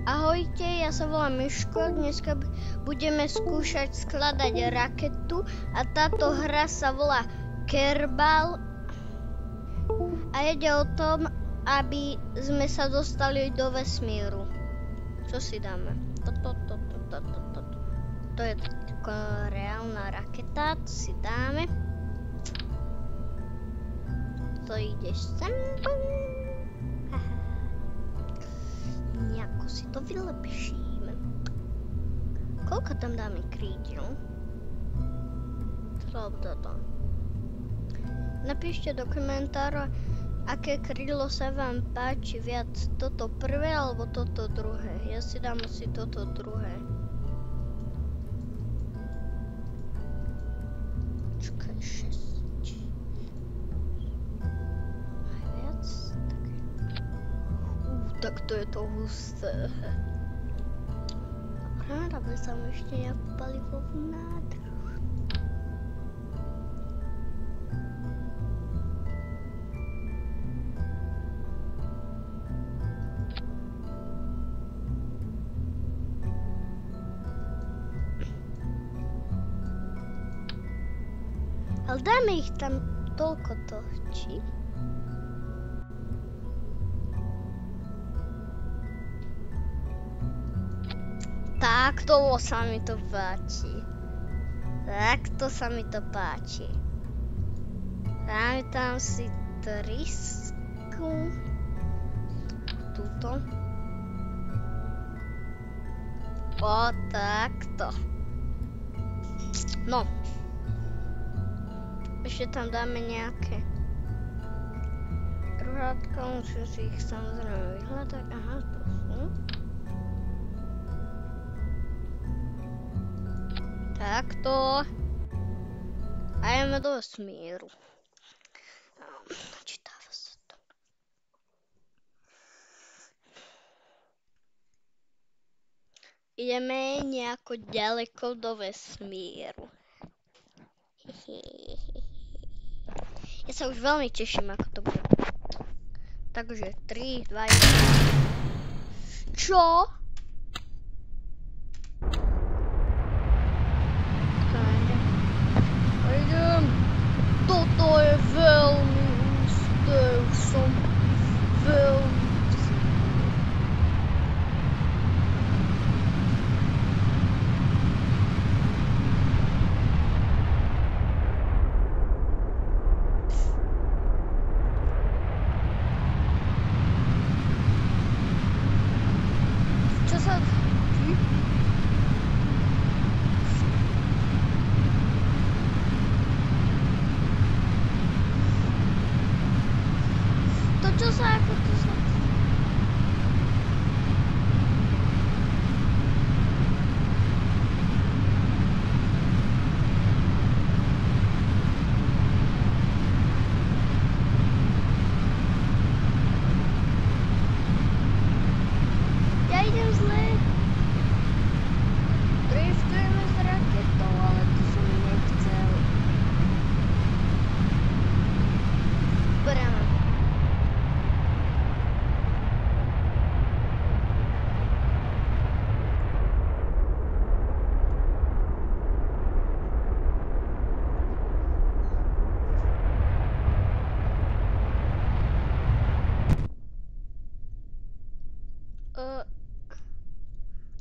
Ahojte, ja sa volám Miško, dneska budeme skúšať skladať raketu a táto hra sa volá Kerbal a ide o tom, aby sme sa dostali do vesmíru. Čo si dáme? To je reálna raketa, to si dáme. To ide sem. Nejako si to vylepšíme. Koľko tam dáme krídel? Toto. Napíšte do komentára, aké krídlo sa vám páči viac. Toto prvé alebo toto druhé. Ja si dám asi toto druhé. Čakaj, 6. Najviac? Tak to je to husté. Dobre, aby som ešte nejakú palivovú nádrž. Ale dáme ich tam toľko toho, či? Takto sa mi to páči. Takto sa mi to páči. Dáme tam si trysku. Tuto. O, takto. No. Ešte tam dáme nejaké ruhátka, musím si ich samozrejme vyhľadať. Aha, to sú. Takto. A ideme do vesmíru. Načítáva sa to. Ideme nejako ďaleko do vesmíru. Ja sa už veľmi teším, ako to bude. Takže 3, 2, 1. Čo? Toto je veľmi husté, už som veľmi... Čo sa... Čo sa ako to sa... Ja idem zle. Driftujeme s raketou, ale to som nechcel. Bereme.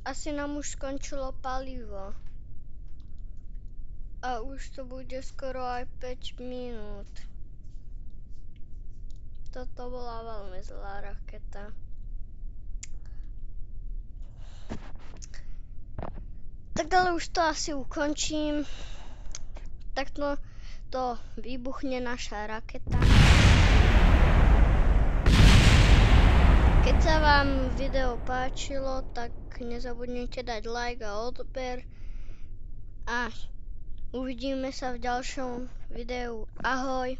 Asi nám už skončilo palivo. A už to bude skoro aj 5 minút. Toto bola veľmi zlá raketa. Tak ale už to asi ukončím. Takto to vybuchne naša raketa. Keď sa vám video páčilo, tak nezabudnite dať like a odber. A uvidíme sa v ďalšom videu. Ahoj!